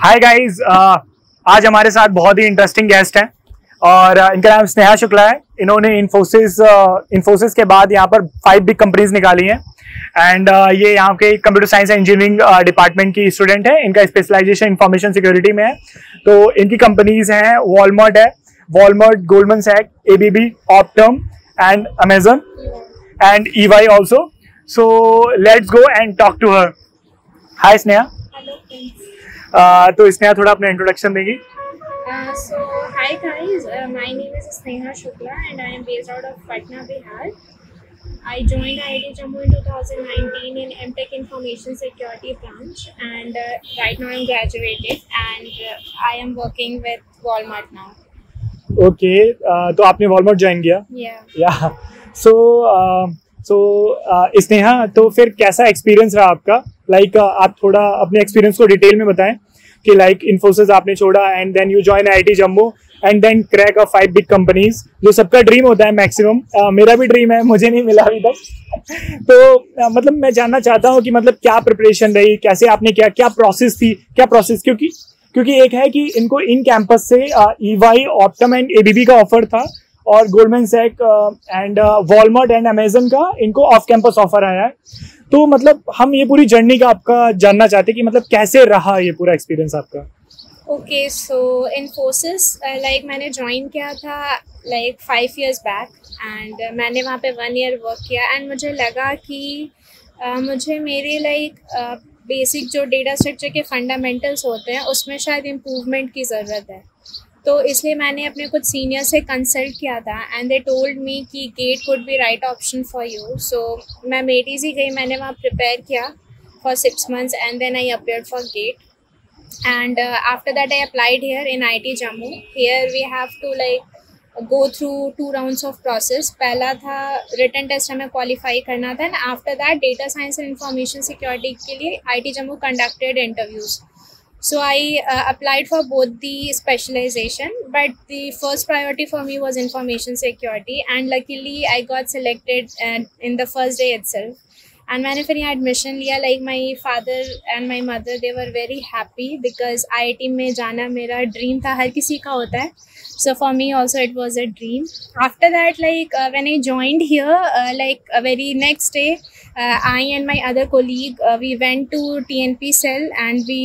Hi guys, आज हमारे साथ बहुत ही इंटरेस्टिंग गेस्ट हैं और इनका नाम स्नेहा शुक्ला है। इन्होंने इन्फोसिस के बाद यहाँ पर 5 बिग कंपनीज निकाली हैं एंड ये यहाँ के computer science and engineering department की स्टूडेंट है। इनका स्पेशलाइजेशन इंफॉर्मेशन सिक्योरिटी में है। तो इनकी कंपनीज हैं Walmart, Goldman Sachs, ABB, Optum and Amazon and EY also. So let's go and talk to her. Hi Sneha. तो स्नेहा थोड़ा अपना इंट्रोडक्शन देगी। So hi guys, my name is Sneha Shukla and I am based out of Patna, Bihar. I joined IIT Jammu in 2019 in MTech Information Security branch and right now I am graduated and I am working with Walmart now. Okay, तो आपने Walmart join किया? Yeah. सो स्नेहा, तो फिर कैसा experience रहा आपका? आप थोड़ा अपने एक्सपीरियंस को डिटेल में बताएं कि इन्फोसिस आपने छोड़ा and then you join IIT Jammu and then crack a 5 big companies, जो सबका ड्रीम होता है मैक्सिमम। मेरा भी ड्रीम है, मुझे नहीं मिला अभी तक। तो मतलब मैं जानना चाहता हूँ कि मतलब क्या प्रिपरेशन रही, कैसे आपने क्या प्रोसेस थी, क्योंकि एक है कि इनको इन कैंपस से EY, ऑप्टम एंड ABB का ऑफर था और Goldman Sachs and Walmart and Amazon का इनको ऑफ कैंपस ऑफर आया है। तो मतलब हम ये पूरी जर्नी का आपका जानना चाहते हैं कि मतलब कैसे रहा ये पूरा एक्सपीरियंस आपका। Okay, so Infosys मैंने ज्वाइन किया था 5 years back and मैंने वहाँ पे 1 year वर्क किया एंड मुझे लगा कि मुझे मेरे बेसिक जो डेटा स्ट्रक्चर के फंडामेंटल्स होते हैं उसमें शायद इम्प्रूवमेंट की ज़रूरत है। तो इसलिए मैंने अपने कुछ सीनियर से कंसल्ट किया था एंड दे टोल्ड मी कि GATE could be right option for you. So मैं मेटीज़ ही गई, मैंने वहाँ प्रिपेयर किया for 6 months and then I appeared for GATE and after that I applied here in IIT Jammu. Here we have to go through 2 rounds of process. पहला था written test, हमें क्वालिफाई करना था and after that data science and information security के लिए IIT Jammu conducted interviews. So I applied for both the specialization, but the first priority for me was information security and luckily I got selected in the first day itself. And मैंने फिर यहाँ admission लिया. My father and my mother, they were very happy because IIT में जाना मेरा dream था, हर किसी का होता है. So for me also it was a dream. After that, when I joined here, very next day, I and my other colleague, we went to TNP cell and we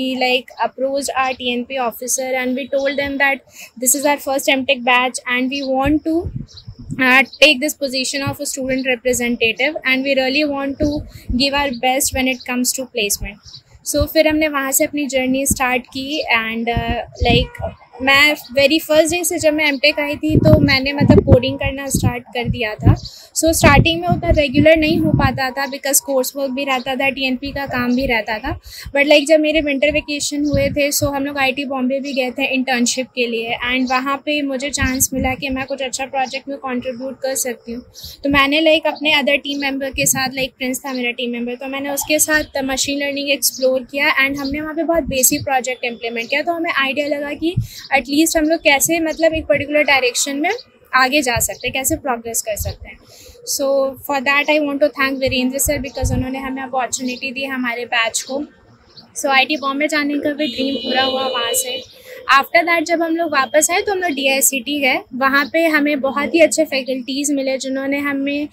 approached our TNP officer and we told them that this is our first MTech batch and we want to take this position of a student representative and we really want to give our best when it comes to placement. So फिर हमने वहाँ से अपनी journey start की and मैं very first day से जब मैं MTech आई थी तो मैंने कोडिंग करना स्टार्ट कर दिया था। सो स्टार्टिंग में उतना रेगुलर नहीं हो पाता था बिकॉज कोर्स वर्क भी रहता था, TNP का काम भी रहता था। बट जब मेरे विंटर वेकेशन हुए थे सो हम लोग IIT बॉम्बे भी गए थे इंटर्नशिप के लिए एंड वहाँ पे मुझे चांस मिला कि मैं कुछ अच्छा प्रोजेक्ट में कंट्रीब्यूट कर सकती हूँ। तो मैंने अपने अदर टीम मेंबर के साथ प्रिंस था मेरा टीम मेंबर, तो मैंने उसके साथ मशीन लर्निंग एक्सप्लोर किया एंड हमने वहाँ पे बहुत बेसिक प्रोजेक्ट इम्प्लीमेंट किया। तो हमें आइडिया लगा कि एटलीस्ट हम लोग कैसे एक पर्टिकुलर डायरेक्शन में आगे जा सकते हैं, कैसे प्रोग्रेस कर सकते हैं। So for that I want to thank Virendra sir because उन्होंने हमें अपॉर्चुनिटी दी हमारे बैच को। सो IIT बॉम्बे जाने का भी ड्रीम पूरा हुआ वहाँ से। आफ्टर दैट जब हम लोग वापस आए तो हम लोग DICT गए, वहाँ पे हमें बहुत ही अच्छे फैकल्टीज़ मिले जिन्होंने हमें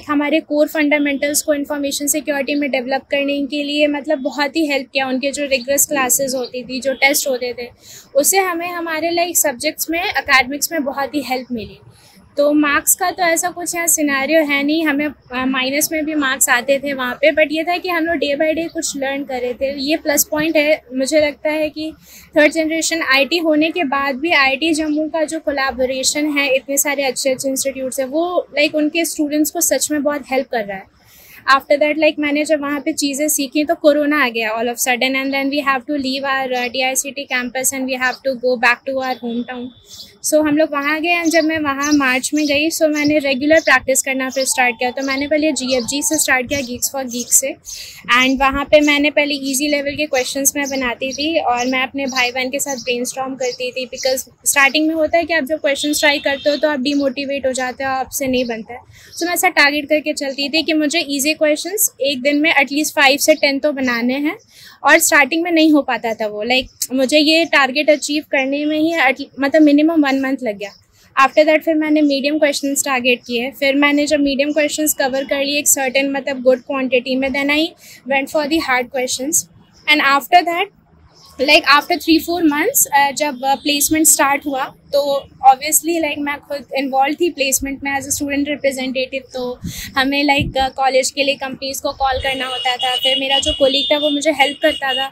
हमारे कोर फंडामेंटल्स को इंफॉर्मेशन सिक्योरिटी में डेवलप करने के लिए बहुत ही हेल्प किया। उनके जो रिगरस क्लासेस होती थी, जो टेस्ट होते थे, उससे हमें हमारे सब्जेक्ट्स में एकेडमिक्स में बहुत ही हेल्प मिली। तो मार्क्स का तो ऐसा कुछ यहाँ सिनेरियो है नहीं, हमें माइनस में भी मार्क्स आते थे वहाँ पे, बट ये था कि हम लोग डे बाय डे कुछ लर्न कर रहे थे। ये प्लस पॉइंट है। मुझे लगता है कि 3rd जनरेशन IIT होने के बाद भी IIT जम्मू का जो कोलैबोरेशन है इतने सारे अच्छे इंस्टीट्यूट से, वो उनके स्टूडेंट्स को सच में बहुत हेल्प कर रहा है। आफ्टर दैट मैंने जब वहाँ पे चीज़ें सीखी तो कोरोना आ गया all of sudden and then we have to leave our DICT campus and we have to go back to our home town. So हम लोग वहाँ गए एंड जब मैं वहाँ मार्च में गई सो मैंने रेगुलर प्रैक्टिस करना फिर स्टार्ट किया। तो मैंने पहले GFG से स्टार्ट किया, गीक्स फॉर गीक्स से, एंड वहाँ पे मैंने पहले इजी लेवल के क्वेश्चंस मैं बनाती थी और मैं अपने भाई बहन के साथ ब्रेनस्टॉर्म करती थी बिकॉज स्टार्टिंग में होता है कि आप जब क्वेश्चन ट्राई करते हो तो आप डीमोटिवेट हो जाते हो, आपसे नहीं बनता है। सो मैं ऐसा टारगेट करके चलती थी कि मुझे ईजी इजी क्वेश्चंस एक दिन में एटलीस्ट 5 से 10 तो बनाने हैं, और स्टार्टिंग में नहीं हो पाता था वो, मुझे ये टारगेट अचीव करने में ही मतलब मिनिमम 1 मंथ लग गया। आफ्टर दैट फिर मैंने मीडियम क्वेश्चंस टारगेट किए, फिर मैंने जब मीडियम क्वेश्चंस कवर कर लिए एक सर्टेन मतलब गुड क्वांटिटी में, then I went for the hard questions. And after that after 3-4 months जब प्लेसमेंट स्टार्ट हुआ तो ऑब्वियसली मैं खुद इन्वॉल्व थी प्लेसमेंट में एज अ स्टूडेंट रिप्रेजेंटेटिव। तो हमें कॉलेज के लिए कंपनीज़ को कॉल करना होता था। फिर मेरा जो कोलीग था वो मुझे हेल्प करता था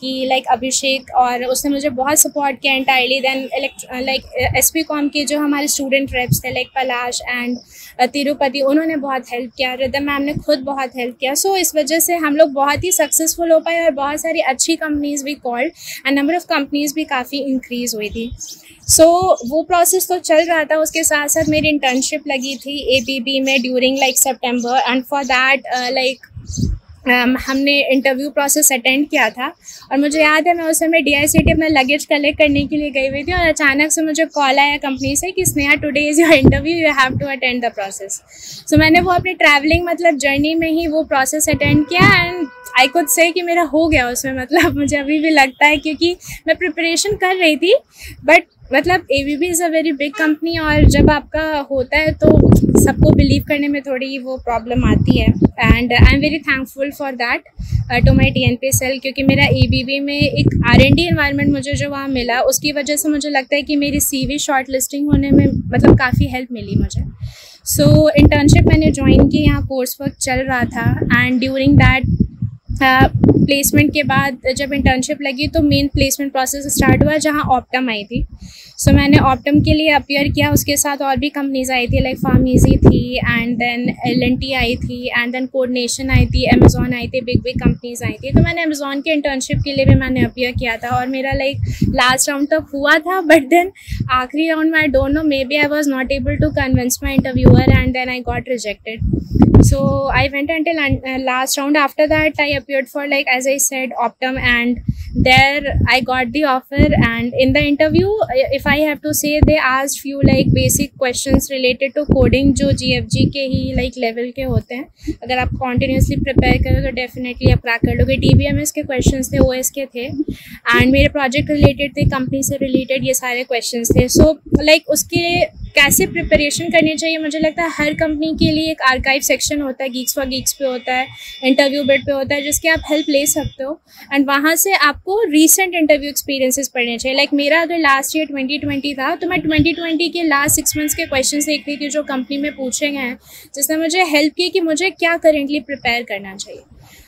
कि अभिषेक, और उसने मुझे बहुत सपोर्ट किया एंटायरली। देन SP-Com के जो हमारे स्टूडेंट रेप्स थे पलाश एंड तिरुपति, उन्होंने बहुत हेल्प किया। रिदम मैम ने खुद बहुत हेल्प किया। सो इस वजह से हम लोग बहुत ही सक्सेसफुल हो पाए और बहुत सारी अच्छी कंपनीज़ भी called and number of companies भी काफ़ी इंक्रीज़ हुई थी। सो वो प्रोसेस तो चल रहा था। उसके साथ साथ मेरी इंटर्नशिप लगी थी ABB में during September, and for that हमने इंटरव्यू प्रोसेस अटेंड किया था। और मुझे याद है मैं उस समय DICT अपना लगेज कलेक्ट करने के लिए गई हुई थी, और अचानक से मुझे कॉल आया कंपनी से कि Sneha today is your interview, you have to attend the process. So मैंने वो अपनी ट्रैवलिंग जर्नी में ही वो प्रोसेस अटेंड किया, एंड आई कुड से कि मेरा हो गया उसमें। मुझे अभी भी लगता है क्योंकि मैं प्रिपरेशन कर रही थी, but ABB is a very big company, और जब आपका होता है तो सबको बिलीव करने में थोड़ी वो प्रॉब्लम आती है। And I am very thankful for that to my TNP cell, क्योंकि मेरा ABB में एक R&D एनवायरनमेंट मुझे जो वहाँ मिला, उसकी वजह से मुझे लगता है कि मेरी CV शॉर्ट लिस्टिंग होने में काफ़ी हेल्प मिली मुझे। सो इंटर्नशिप मैंने ज्वाइन की, यहाँ कोर्स वर्क चल रहा था, एंड ड्यूरिंग दैट प्लेसमेंट के बाद जब इंटर्नशिप लगी तो मेन प्लेसमेंट प्रोसेस स्टार्ट हुआ जहाँ ऑप्टम आई थी। सो मैंने ऑप्टम के लिए अपीयर किया, उसके साथ और भी कंपनीज आई थी फार्मेसी थी, एंड देन L&T आई थी, एंड देन कोऑर्डिनेशन आई थी, अमेजोन आई थी, बिग बिग कंपनीज आई थी। तो मैंने अमेजोन के इंटर्नशिप के लिए भी मैंने अपीयर किया था, और मेरा लास्ट राउंड तक हुआ था, बट देन आखिरी राउंड में I don't know, maybe I was not able to convince my interviewer, and then I got rejected. So I went until last round. After that I appeared for as I said Optum, and there I got the offer. And in the interview, if I have to say, they asked few basic questions related to coding जो GFG के ही level के होते हैं. अगर आप continuously prepare करो तो definitely आप crack कर लोगे. DBMS के questions थे, OS के थे, and मेरे project related थे, company से related ये सारे questions थे. So उसके कैसे प्रिपरेशन करनी चाहिए, मुझे लगता है हर कंपनी के लिए एक आर्काइव सेक्शन होता है, गीक्स फॉर गीक्स पे होता है, इंटरव्यू बिट पे होता है, जिसके आप हेल्प ले सकते हो, एंड वहाँ से आपको रीसेंट इंटरव्यू एक्सपीरियंसेस पढ़ने चाहिए. मेरा अगर लास्ट ईयर 2020 था तो मैं 2020 के लास्ट 6 मंथ्स के क्वेश्चन देख रही थी जो कंपनी में पूछे गए हैं, जिसने मुझे हेल्प की कि मुझे क्या करेंटली प्रिपेयर करना चाहिए.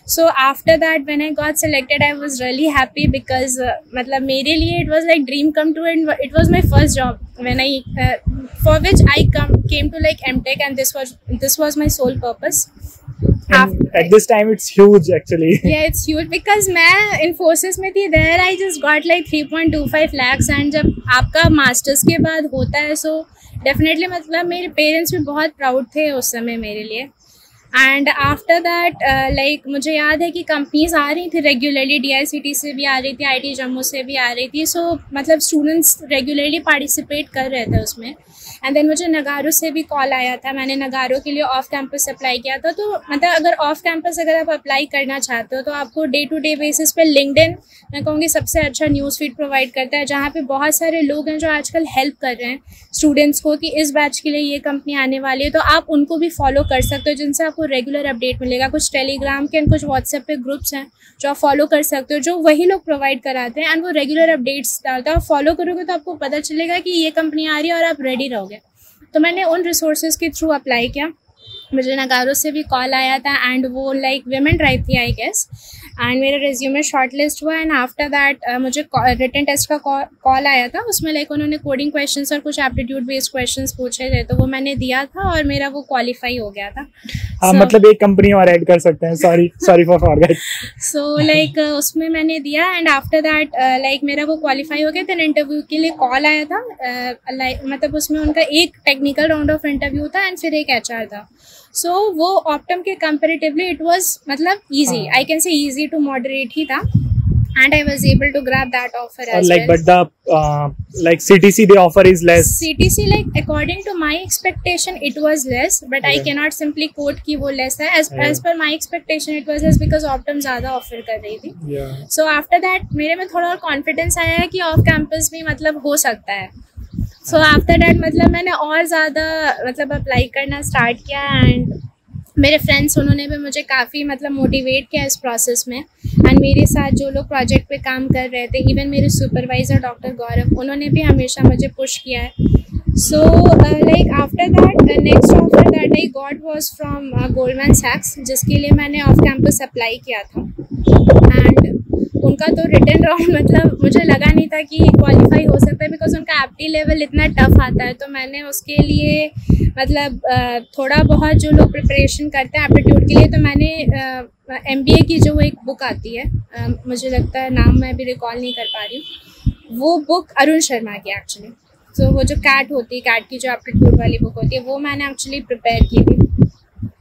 So after that when I got selected, I was really happy because मेरे लिए it was dream come true, and it was my first job when I for which I came to MTech, and this was my sole purpose. At this time it's huge actually. Yeah, it's huge because मैं Infosys में थी. There I just got 3.25 lakhs, and जब आपका masters के बाद होता है so definitely मेरे पेरेंट्स भी बहुत प्राउड थे उस समय मेरे लिए. एंड आफ्टर दैट मुझे याद है कि कंपनीज आ रही थी रेगुलरली, DICT से भी आ रही थी, IT जम्मू से भी आ रही थी. सो स्टूडेंट्स रेगुलरली पार्टिसिपेट कर रहे थे उसमें. एंड देन मुझे नगारो से भी कॉल आया था. मैंने नगारो के लिए ऑफ कैंपस अप्लाई किया था. तो अगर ऑफ कैंपस अगर आप अप्लाई करना चाहते हो तो आपको डे टू डे बेसिस पे लिंक्डइन मैं कहूँगी सबसे अच्छा न्यूज़ फीड प्रोवाइड करता है, जहाँ पे बहुत सारे लोग हैं जो आजकल हेल्प कर रहे हैं स्टूडेंट्स को कि इस बैच के लिए ये कंपनी आने वाली है. तो आप उनको भी फॉलो कर सकते हो, जिनसे आपको रेगुलर अपडेट मिलेगा. कुछ टेलीग्राम के एंड कुछ व्हाट्सएप पे ग्रुप्स हैं जो आप फॉलो कर सकते हो, जो वही लोग प्रोवाइड कराते हैं, एंड वो रेगुलर अपडेट्स डालते हैं. आप फॉलो करोगे तो आपको पता चलेगा कि ये कंपनी आ रही है और आप रेडी रहोगे. तो मैंने उन रिसोर्सेज के थ्रू अप्लाई किया. मुझे नगारो से भी कॉल आया था, एंड वो विमेन ड्राइव थी आई गेस, एंड मेरा रिज्यूमे शॉर्ट लिस्ट हुआ. एंड आफ्टर दैट मुझे रिटन टेस्ट का कॉल आया था. उसमें उन्होंने कोडिंग क्वेश्चंस और कुछ एप्टीट्यूड बेस्ड क्वेश्चंस पूछे थे, तो वो मैंने दिया था और मेरा वो क्वालिफाई हो गया था. एक कंपनी और ऐड कर सकते हैं. Sorry for forget. सो उसमें मैंने दिया, एंड आफ्टर दैट मेरा वो क्वालिफाई हो गया. देन इंटरव्यू के लिए कॉल आया था. उसमें उनका एक टेक्निकल राउंड ऑफ इंटरव्यू था एंड फिर एक HR था. सो वो ऑप्टम के comparatively it was easy, I can say easy to moderate ही था. and I was able to grab that offer as like well. but the like CTC they offer is less. CTC, like according to my expectation it was less, but I cannot simply quote कि वो less है. As per my expectation it was less because Optum ज़्यादा offer कर रही थी. So after that मेरे में थोड़ा और confidence आया है कि off campus भी मतलब हो सकता है. So after that मतलब मैंने और ज़्यादा मतलब अप्लाई करना स्टार्ट किया, एंड मेरे फ्रेंड्स उन्होंने भी मुझे काफ़ी मतलब मोटिवेट किया इस प्रोसेस में. एंड मेरे साथ जो लोग प्रोजेक्ट पे काम कर रहे थे, इवन मेरे सुपरवाइज़र डॉक्टर गौरव, उन्होंने भी हमेशा मुझे पुश किया है. So like after that next offer that I got was from Goldman सैक्स, जिसके लिए मैंने ऑफ कैंपस अप्लाई किया था. एंड उनका तो रिटन राउंड मतलब मुझे लगा नहीं था कि क्वालिफाई हो सकता है, बिकॉज उनका एप्टी लेवल इतना टफ आता है. तो मैंने उसके लिए मतलब थोड़ा बहुत जो लोग प्रिपरेशन करते हैं एप्टीट्यूड के लिए, तो मैंने MBA की जो एक बुक आती है, मुझे लगता है नाम मैं अभी रिकॉल नहीं कर पा रही हूँ, वो बुक अरुण शर्मा की एक्चुअली. तो वो जो कैट होती है, कैट की जो एप्टीट्यूड वाली बुक होती है, वो मैंने एक्चुअली प्रिपेयर की थी.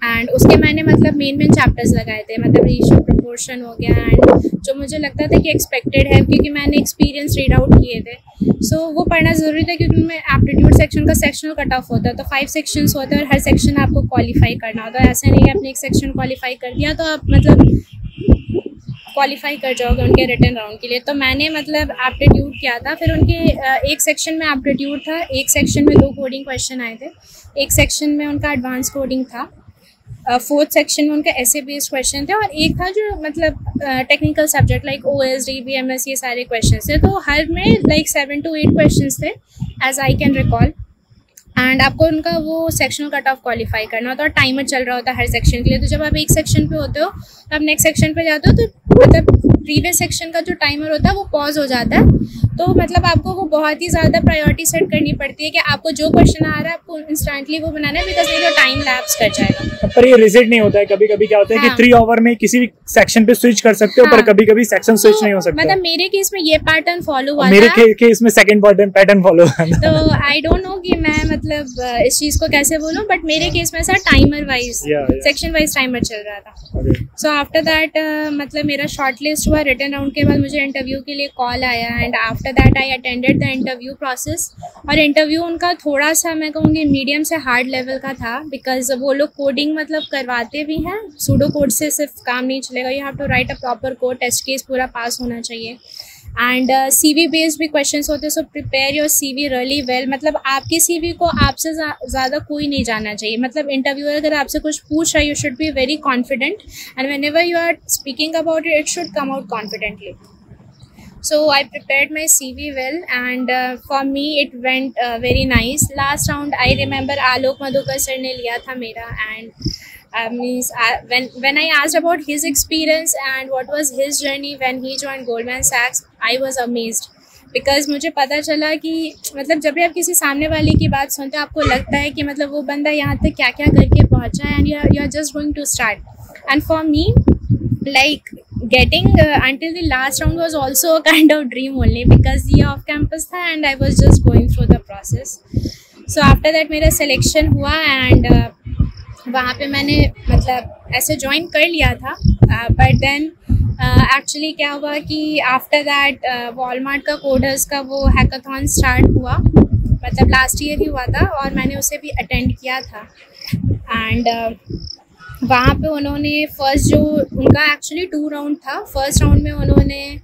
एंड उसके मैंने मतलब मेन चैप्टर्स लगाए थे, मतलब रेशियो प्रोपोर्शन हो गया, एंड जो मुझे लगता था कि एक्सपेक्टेड है क्योंकि मैंने एक्सपीरियंस रीड आउट किए थे. सो वो पढ़ना ज़रूरी था क्योंकि उनमें एप्टीट्यूड सेक्शन का सेक्शनल कट ऑफ होता है, तो 5 सेक्शंस होते हैं और हर सेक्शन आपको क्वालिफाई करना होता है. ऐसा नहीं है आपने एक सेक्शन क्वालिफाई कर दिया तो आप मतलब क्वालिफाई कर जाओगे उनके रिटन राउंड के लिए. तो मैंने मतलब एप्टीट्यूड किया था. फिर उनके एक सेक्शन में एप्टीट्यूड था, एक सेक्शन में 2 कोडिंग क्वेश्चन आए थे, एक सेक्शन में उनका एडवांस कोडिंग था, 4th सेक्शन में उनका ऐसे बेस्ड क्वेश्चन थे, और एक था जो मतलब technical subject like OSD BMS, ये सारे क्वेश्चन थे. तो हर में लाइक 7 to 8 क्वेश्चन थे as I can recall. And आपको उनका वो सेक्शनल कट ऑफ क्वालिफाई करना होता है और टाइमर चल रहा होता है हर सेक्शन के लिए. तो जब आप एक सेक्शन पे होते हो तो आप नेक्स्ट सेक्शन पे जाते हो तो मतलब प्रीवियस सेक्शन का जो टाइमर होता है वो पॉज हो जाता है. तो मतलब आपको वो बहुत ही ज़्यादा प्रायोरिटी सेट करनी पड़ती है कि आपको जो क्वेश्चन आ रहा है आपको इंस्टेंटली वो बनाना है, बिकॉज नहीं तो टाइम लैप्स कर जाएगा. पर ये रिजिड नहीं होता है. कभी कभी क्या होता है कि 3 आवर में किसी भी सेक्शन पे स्विच कर सकते हो, पर कभी कभी सेक्शन स्विच नहीं हो सकता. मतलब मेरे केस में ये पैटर्न फॉलो हुआ था, मेरे केस में सेकंड पैटर्न फॉलो हुआ था. तो आई डोंट नो कि मैं मतलब इस चीज़ को कैसे बोलूँ, बट मेरे केस में ऐसा timer wise section wise timer चल रहा था. सो आफ्टर दैट मतलब मेरा शॉर्ट लिस्ट हुआ. रिटन राउंड के बाद मुझे इंटरव्यू के लिए कॉल आया, and after that I attended the interview process. और इंटरव्यू उनका थोड़ा सा मैं कहूँगी मीडियम से हार्ड लेवल का था, बिकॉज वो लोग कोडिंग मतलब करवाते भी हैं. सूडो कोड से सिर्फ काम नहीं चलेगा, you have to write a proper code, test case पूरा पास होना चाहिए. एंड CV बेस्ड भी क्वेश्चंस होते हैं. So prepare your CV really well. मतलब आपके CV को आपसे ज़्यादा कोई नहीं जानना चाहिए. मतलब इंटरव्यूअर अगर आपसे कुछ पूछ रहा है, you should be very confident, and whenever you are speaking about it should come out confidently. So I prepared my CV well, and for me it went very nice. Last round I remember Alok Madhukar sir ने लिया था मेरा, and means when I asked about his experience and what was his journey when he joined Goldman Sachs, I was amazed. Because मुझे पता चला कि मतलब जब भी आप किसी सामने वाले की बात सुनते हो आपको लगता है कि मतलब वो बंदा यहाँ तक क्या क्या करके पहुँचा है, and you are just going to start. And for me like getting until the last round was also a kind of dream only, because ये off campus था and I was just going through the process. So after that मेरा selection हुआ, and वहाँ पे मैंने मतलब ऐसे join कर लिया था. बट देन एक्चुअली क्या हुआ कि आफ्टर दैट वॉलमार्ट का कोडर्स का वो हैकाथॉन स्टार्ट हुआ, मतलब लास्ट ईयर ही हुआ था, और मैंने उसे भी अटेंड किया था. एंड वहाँ पे उन्होंने फर्स्ट जो उनका एक्चुअली 2 राउंड था. फर्स्ट राउंड में उन्होंने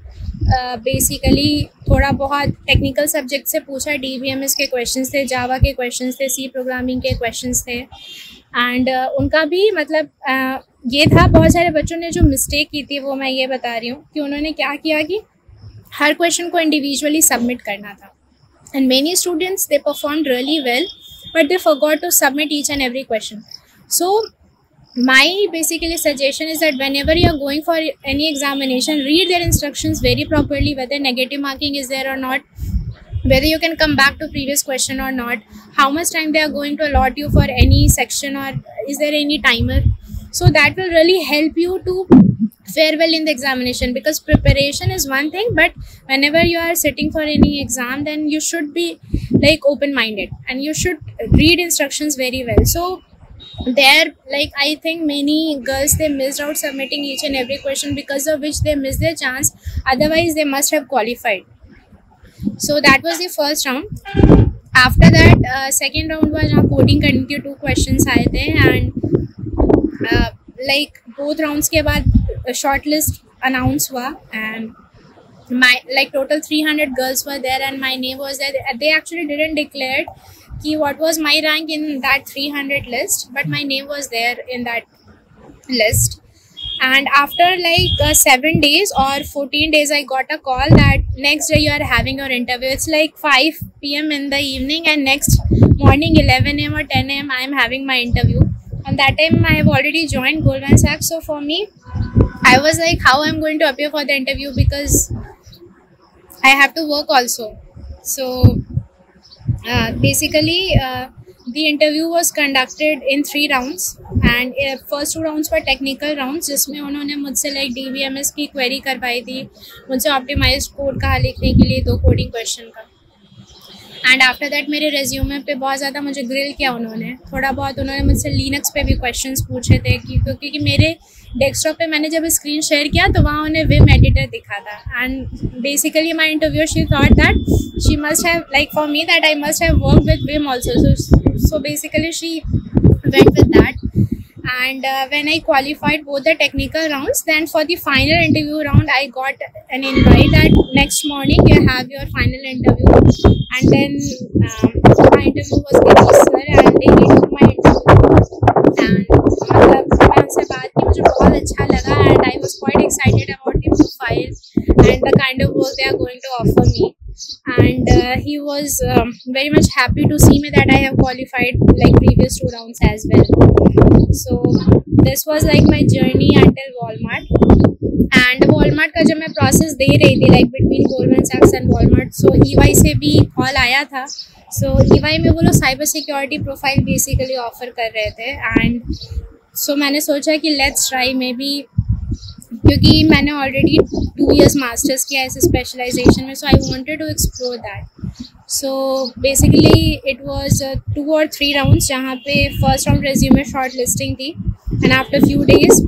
बेसिकली थोड़ा बहुत टेक्निकल सब्जेक्ट से पूछा. DBMS के क्वेश्चंस थे, जावा के क्वेश्चंस थे, C प्रोग्रामिंग के क्वेश्चंस थे. एंड उनका भी मतलब ये था, बहुत सारे बच्चों ने जो मिस्टेक की थी वो मैं ये बता रही हूँ कि उन्होंने क्या किया कि हर क्वेश्चन को इंडिविजुअली सबमिट करना था. And many students they performed really well, but they forgot to submit each and every question. So my basically suggestion is that whenever you are going for any examination, read their instructions very properly, whether negative marking is there or not, whether you can come back to previous question or not, how much time they are going to allot you for any section, or is there any timer. So that will really help you to fare well in the examination, because preparation is one thing, but whenever you are sitting for any exam, then you should be like open minded and you should read instructions very well. So there, like I think many girls, they missed out submitting each and every question, because of which they missed their chance. Otherwise they must have qualified. So that was the first round. After that second round was जहाँ coding करने के 2 questions आए थे, and like both rounds के बाद short list announce हुआ, and my like total 300 girls were there and my name was there. They actually didn't declare कि what was my rank in that 300 list, but my name was there in that list. And after like 7 days or 14 days, I got a call that next day you are having your interview. It's like 5 p.m. in the evening, and next morning 11 a.m. or 10 a.m. I am having my interview. And that time I have already joined Goldman Sachs. So for me, I was like, how I'm going to appear for the interview, because I have to work also. So basically the interview was conducted in 3 rounds, and first 2 rounds were technical rounds, जिसमें उन्होंने मुझसे like DBMS की query करवाई थी, मुझसे optimized code कहा लिखने के लिए 2 coding question का. एंड आफ्टर दैट मेरे रेज्यूमे पे बहुत ज़्यादा मुझे ग्रिल किया उन्होंने. थोड़ा बहुत उन्होंने मुझसे लिनक्स पे भी क्वेश्चंस पूछे थे, क्योंकि मेरे डेस्कटॉप पे मैंने जब स्क्रीन शेयर किया तो वहाँ उन्हें विम एडिटर दिखा था. And basically my interview she thought that she must have like for me that I must have work with Vim also. So basically she went with that, and when I qualified both the technical rounds, then for the final interview round I got an invite that next morning you have your final interview. And then my interview was with sir, and they took my interview, and मतलब मैं उनसे बात की, मुझे बहुत अच्छा लगा, and I was quite excited about the profile and the kind of work they are going to offer me. And he was very much happy to see me that I have qualified like previous 2 rounds as well. So this was like my journey until Walmart. And Walmart का जब मैं process दे रही थी like between Goldman Sachs and Walmart, so EY से भी call आया था. So EY में वो लोग cyber security profile basically offer कर रहे थे, and so मैंने सोचा कि let's try maybe, क्योंकि मैंने ऑलरेडी 2 years मास्टर्स किया है इस स्पेशलाइजेशन में, so I wanted to explore that. So basically it was 2 or 3 rounds, जहाँ पे first round resume short listing थी, and after few days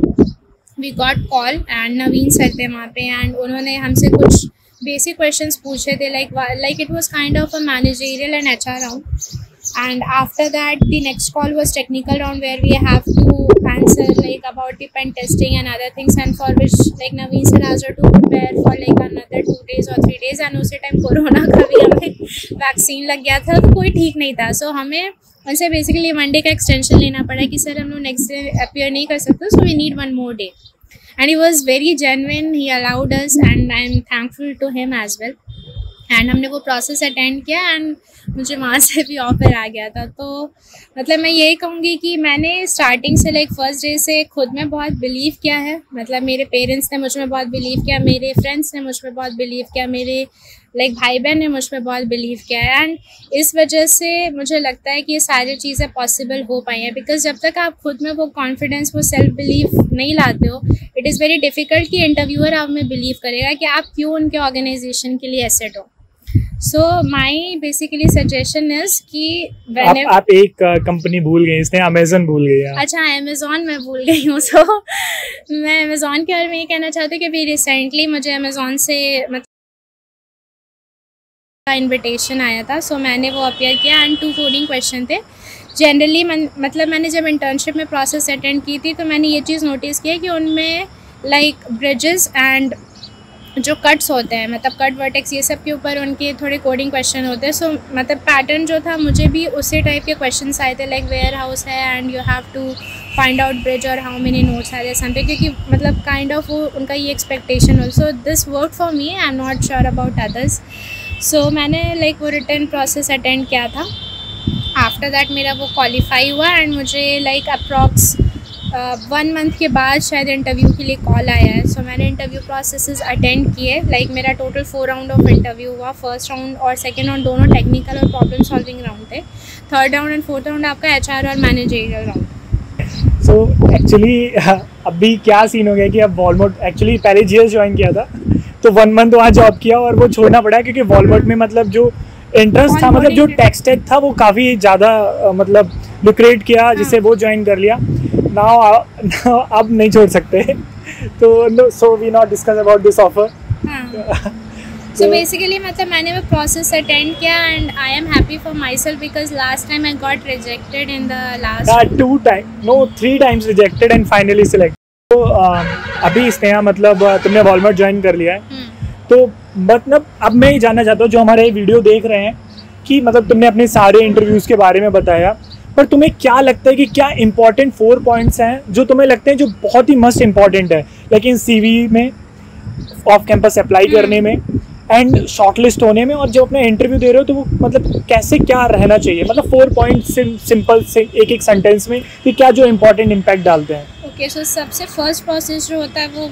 we got call, and Naveen sir थे वहाँ पे, एंड उन्होंने हमसे कुछ बेसिक क्वेश्चंस पूछे थे, like it was kind of a managerial and HR round. And after that the next call was technical round, where we have to answer like about the pen testing and other things, and for which like Naveen sir asked her to prepare for like another 2 days or 3 days. And उसी time corona का भी हमें vaccine लग गया था, तो कोई ठीक नहीं था. सो हमें उनसे बेसिकली 1 day का एक्सटेंशन लेना पड़ा कि सर हम लोग नेक्स्ट डे अपीयर नहीं कर सकते, so we need 1 more day. And he was very genuine, he allowed us, and I am thankful to him as well. And हमने वो प्रोसेस अटेंड किया, एंड मुझे वहाँ से भी ऑफर आ गया था. तो मतलब मैं यही कहूँगी कि मैंने स्टार्टिंग से लाइक फर्स्ट डे से खुद में बहुत बिलीव किया है. मतलब मेरे पेरेंट्स ने मुझ में बहुत बिलीव किया, मेरे फ्रेंड्स ने मुझ में बहुत बिलीव किया, मेरे लाइक भाई बहन ने मुझ में बहुत बिलीव किया है. एंड इस वजह से मुझे लगता है कि ये सारी चीज़ें पॉसिबल हो पाई हैं, बिकॉज जब तक आप खुद में वो कॉन्फिडेंस, वो सेल्फ बिलीव नहीं लाते हो, इट इज़ वेरी डिफ़िकल्ट कि इंटरव्यूअर आप में बिलीव करेगा कि आप क्यों उनके ऑर्गेनाइजेशन के लिए एसेट हो. So my basically suggestion is कि आप एक कंपनी भूल गई, इसने अमेज़न भूल गई. अच्छा, अमेज़ॉन मैं भूल गई हूँ. सो मैं अमेज़ॉन के बारे में ये कहना चाहती हूँ कि अभी रिसेंटली मुझे अमेज़ॉन से मतलब इन्विटेशन आया था. सो मैंने वो अपीयर किया, एंड 2 कोडिंग क्वेश्चन थे. जनरली मतलब मैंने जब इंटर्नशिप में प्रोसेस अटेंड की थी, तो मैंने ये चीज़ नोटिस किया कि उनमें लाइक ब्रिजेस एंड जो कट्स होते हैं, मतलब कट वर्टेक्स, ये सब के ऊपर उनके थोड़े कोडिंग क्वेश्चन होते हैं. सो मतलब पैटर्न जो था, मुझे भी उसी टाइप के क्वेश्चंस आए थे, लाइक वेयर हाउस है and you have to find out bridge or how many notes are there something, क्योंकि मतलब काइंड ऑफ वो उनका ये एक्सपेक्टेशन हो. So this work for me, I am not sure about others. So मैंने like वो return process attend किया था. आफ्टर दैट मेरा वो क्वालिफाई हुआ, एंड मुझे लाइक अप्रॉक्स 1 month के बाद शायद इंटरव्यू के लिए कॉल आया है. सो मैंने इंटरव्यू प्रोसेसेस अटेंड किए. लाइक मेरा टोटल 4 राउंड ऑफ इंटरव्यू हुआ. फर्स्ट राउंड और सेकेंड राउंड दोनों टेक्निकल और प्रॉब्लम सॉल्विंग राउंड थे. Third round and fourth round आपका HR और मैनेजरियल राउंड. सो एक्चुअली अभी क्या सीन हो गया कि अब वॉलमार्ट, एक्चुअली पहले GS ज्वाइन किया था, तो 1 month वहाँ जॉब किया और वो छोड़ना पड़ा, क्योंकि वॉलमार्ट में मतलब जो इंटरेस्ट था, मतलब जो टेक था वो काफ़ी ज़्यादा मतलब लुक्रेट किया, जिससे वो ज्वाइन कर लिया। नाउ अब नहीं छोड़ सकते तो so we not discuss about this offer. So basically मतलब मैंने वो प्रोसेस अटेंड किया and I am happy for myself because last time I got rejected in the last 3 times rejected and finally select. तो अभी स्नेहा मतलब तुमने Walmart join कर लिया है, तो मतलब अब मैं ये जानना चाहता हूँ जो हमारे वीडियो देख रहे हैं कि मतलब तुमने अपने सारे इंटरव्यूज़ के बारे में बताया, पर तुम्हें क्या लगता है कि क्या इंपॉर्टेंट 4 पॉइंट्स हैं जो तुम्हें लगते हैं जो बहुत ही मस्ट इम्पॉर्टेंट है, लेकिन CV में, ऑफ कैंपस अप्लाई करने में एंड शॉर्टलिस्ट होने में, और जब अपना इंटरव्यू दे रहे हो तो वो मतलब कैसे क्या रहना चाहिए, मतलब 4 पॉइंट सिंपल से एक सेंटेंस में कि क्या जो इम्पोर्टेंट इम्पैक्ट डालते हैं। ओके, सो सबसे फर्स्ट प्रोसेस जो होता है वो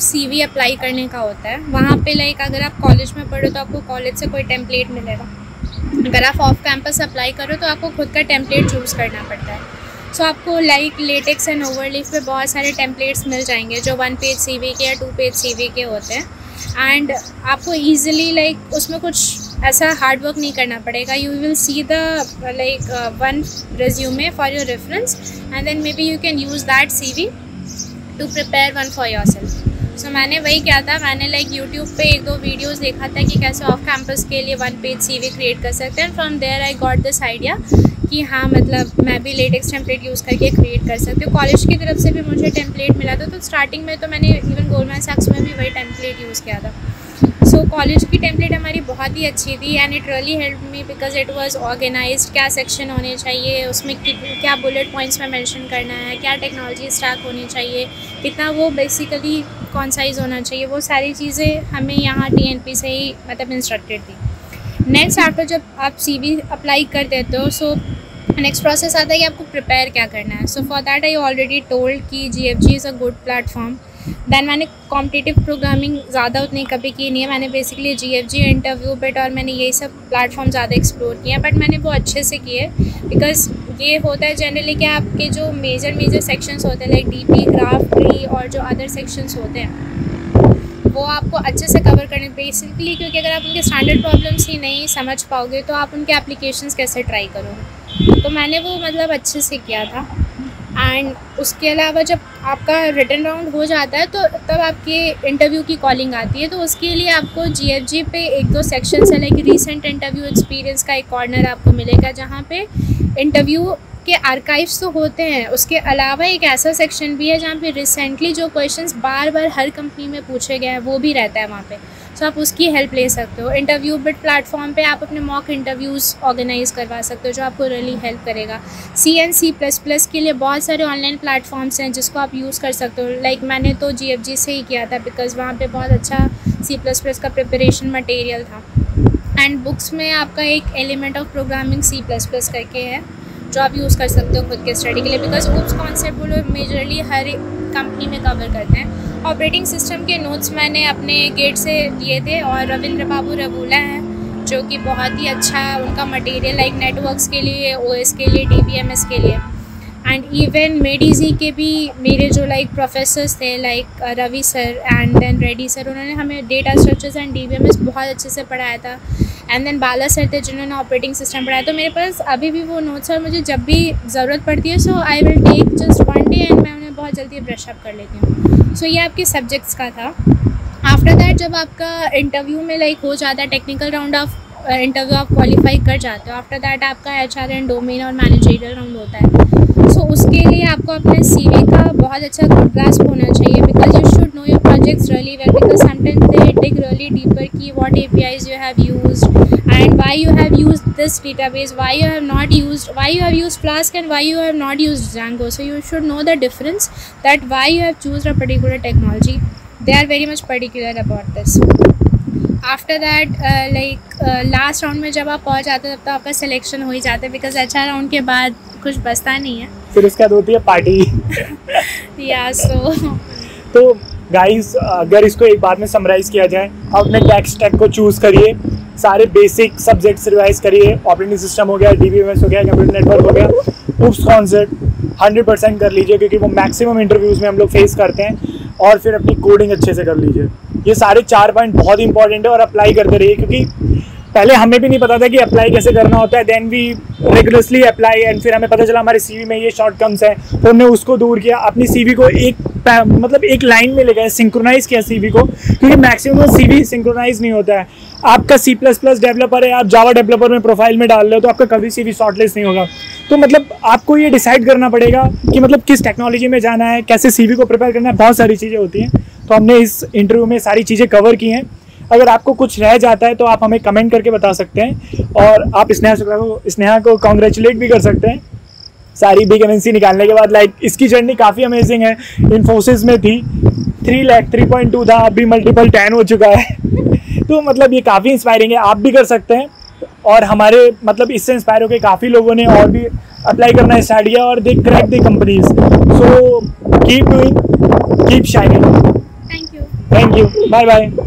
CV अप्लाई करने का होता है। वहाँ पे लाइक अगर आप कॉलेज में पढ़ो तो आपको कॉलेज से कोई टेम्पलेट मिलेगा, अगर आप ऑफ कैंपस अप्लाई करो तो आपको खुद का टेम्पलेट चूज़ करना पड़ता है। सो आपको लाइक लेटेक्स एंड ओवरलीफ पे बहुत सारे टेम्पलेट्स मिल जाएंगे जो 1 पेज CV के या 2 पेज CV के होते हैं, एंड आपको ईजिली लाइक उसमें कुछ ऐसा हार्ड वर्क नहीं करना पड़ेगा। You will see the like 1 resume for your reference and then may be you can use that CV to prepare one for yourself. सो मैंने वही किया था, मैंने लाइक यूट्यूब पे 1-2 वीडियोस देखा था कि कैसे ऑफ कैंपस के लिए 1 पेज CV क्रिएट कर सकते हैं। From there I got this idea कि हाँ मतलब मैं भी लेटेक्स टेम्पलेट यूज़ करके क्रिएट कर सकती हूँ। कॉलेज की तरफ से भी मुझे टेम्पलेट मिला था, तो स्टार्टिंग में तो मैंने इवन गोल्डमैन सैक्स में भी वही टेम्पलेट यूज़ किया था। सो कॉलेज की टेम्पलेट हमारी बहुत ही अच्छी थी and it really help me because it was organised, क्या सेक्शन होने चाहिए, उसमें क्या बुलेट पॉइंट्स में मेंशन करना है, क्या टेक्नोलॉजी स्टैक होनी चाहिए, कितना वो बेसिकली कॉन्साइज होना चाहिए, वो सारी चीज़ें हमें यहाँ TNP से ही मतलब इंस्ट्रक्टेड थी। नेक्स्ट आफ्टर जब आप CV अप्लाई कर देते हो, सो नेक्स्ट प्रोसेस आता है कि आपको प्रिपेयर क्या करना है। So for that I already told कि GFG is a good platform. Then मैंने कॉम्पिटिटिव प्रोग्रामिंग ज़्यादा उतनी कभी की नहीं है, मैंने बेसिकली GFG, इंटरव्यू बिट और मैंने यही सब प्लेटफॉर्म ज़्यादा एक्सप्लोर किए हैं, बट मैंने वो अच्छे से किए बिकॉज ये होता है जनरली कि आपके जो मेजर सेक्शंस होते हैं लाइक DP, ग्राफ, ट्री और जो अदर सेक्शंस होते हैं वो आपको अच्छे से कवर करने बेसिकली, क्योंकि अगर आप उनके स्टैंडर्ड प्रॉब्लम्स ही नहीं समझ पाओगे तो आप उनके एप्लीकेशंस कैसे ट्राई करोगे। तो मैंने वो मतलब अच्छे से किया था। एंड उसके अलावा जब आपका रिटन राउंड हो जाता है तो तब आपके इंटरव्यू की कॉलिंग आती है, तो उसके लिए आपको GFG पे 1-2 सेक्शंस है लाइक रीसेंट इंटरव्यू एक्सपीरियंस का एक कॉर्नर आपको मिलेगा जहाँ पे इंटरव्यू के आर्काइव्स तो होते हैं, उसके अलावा एक ऐसा सेक्शन भी है जहाँ पे रिसेंटली जो क्वेश्चंस बार बार हर कंपनी में पूछे गए हैं वो भी रहता है वहाँ पे। सो आप उसकी हेल्प ले सकते हो। इंटरव्यू बिट प्लेटफॉर्म पे आप अपने मॉक इंटरव्यूज़ ऑर्गेनाइज़ करवा सकते हो जो आपको रियली हेल्प करेगा। C++ के लिए बहुत सारे ऑनलाइन प्लेटफॉर्म्स हैं जिसको आप यूज़ कर सकते हो। लाइक मैंने तो GFG से ही किया था बिकॉज़ वहाँ पे बहुत अच्छा C++ का प्रिपरेशन मटेरियल था। एंड बुक्स में आपका एक एलिमेंट ऑफ प्रोग्रामिंग C++ करके है जो आप यूज़ कर सकते हो खुद के स्टडी के लिए, बिकॉज उस कॉन्सेप्ट वो लोग मेजरली हर कंपनी में कवर करते हैं। ऑपरेटिंग सिस्टम के नोट्स मैंने अपने गेट से लिए थे और रविंद्र बाबू रबूला हैं जो कि बहुत ही अच्छा उनका मटेरियल लाइक नेटवर्क्स के लिए, OS के लिए, DBMS के लिए एंड इवन मेडीजी के भी मेरे जो लाइक प्रोफेसर्स थे like Ravi sir and then Reddy sir, उन्होंने हमें डेटा स्ट्रक्चर्स एंड DBMS बहुत अच्छे से पढ़ाया था। एंड देन बाला सर थे जिन्होंने ऑपरेटिंग सिस्टम पढ़ाया। तो मेरे पास अभी भी वो नोट्स और मुझे जब भी ज़रूरत पड़ती है so I will take just 1 day and मैं उन्हें बहुत जल्दी ब्रश अप कर लेती हूँ। सो ये आपके सब्जेक्ट्स का था। आफ्टर दैट जब आपका इंटरव्यू में लाइक हो जाता है, टेक्निकल राउंड ऑफ इंटरव्यू आप क्वालिफाई कर जाते हो, आफ्टर दैट आपका HR एंड डोमेन और मैनेजरियल राउंड होता है। सो उसके लिए आपको अपने CV का बहुत अच्छा ग्रास्प होना चाहिए because you should know your projects really well because sometimes they dig really deeper की what APIs you have used and why you have used this database, why you have not used, why you have used Flask and why you have not used Django. So you should know the difference that why you have chosen a particular technology. They are very much particular about this. After that last round में जब आप पहुंच जाते हो तब तो आपका selection हो ही जाता है बिकॉज अच्छा राउंड के बाद कुछ बचता नहीं है, फिर उसके बाद होती है पार्टी। या सो तो गाइस अगर इसको एक बार में समराइज किया जाए, आप अपने टेक स्टैक को चूज़ करिए, सारे बेसिक सब्जेक्ट्स रिवाइज करिए, ऑपरेटिंग सिस्टम हो गया, DBMS हो गया, कंप्यूटर नेटवर्क हो गया, उस कॉन्सेप्ट 100% कर लीजिए क्योंकि वो मैक्सिमम इंटरव्यूज़ में हम लोग फेस करते हैं, और फिर अपनी कोडिंग अच्छे से कर लीजिए। ये सारे 4 पॉइंट बहुत इंपॉर्टेंट है और अप्लाई करते रहिए क्योंकि पहले हमें भी नहीं पता था कि अप्लाई कैसे करना होता है, then we regularly apply and फिर हमें पता चला हमारे सीवी में ये शॉर्टकम्स हैं, तो हमने उसको दूर किया, अपनी सीवी को एक लाइन में ले गए, सिंक्रोनाइज किया सीवी को, क्योंकि मैक्सिमम सीवी सिंक्रोनाइज नहीं होता है। आपका C++ डेवलपर है, आप जावा डेवलपर में प्रोफाइल में डाल रहे हो, तो आपका कभी सीवी शॉर्टलिस्ट नहीं होगा। तो मतलब आपको ये डिसाइड करना पड़ेगा कि मतलब किस टेक्नोलॉजी में जाना है, कैसे सीवी को प्रिपेयर करना है, बहुत सारी चीज़ें होती हैं। तो हमने इस इंटरव्यू में सारी चीज़ें कवर की हैं। अगर आपको कुछ रह जाता है तो आप हमें कमेंट करके बता सकते हैं, और आप स्नेहा को कॉन्ग्रेचुलेट भी कर सकते हैं सारी बिग एमएनसी निकालने के बाद। लाइक इसकी जर्नी काफ़ी अमेजिंग है। इन्फोसिस में थी 3 लाख 3.2 था, अभी मल्टीपल 10 हो चुका है तो मतलब ये काफ़ी इंस्पायरिंग है, आप भी कर सकते हैं। और हमारे मतलब इससे इंस्पायर होकर काफ़ी लोगों ने और भी अप्लाई करना स्टार्ट किया और they crack the companies. So keep doing, keep shining. Thank you, bye bye.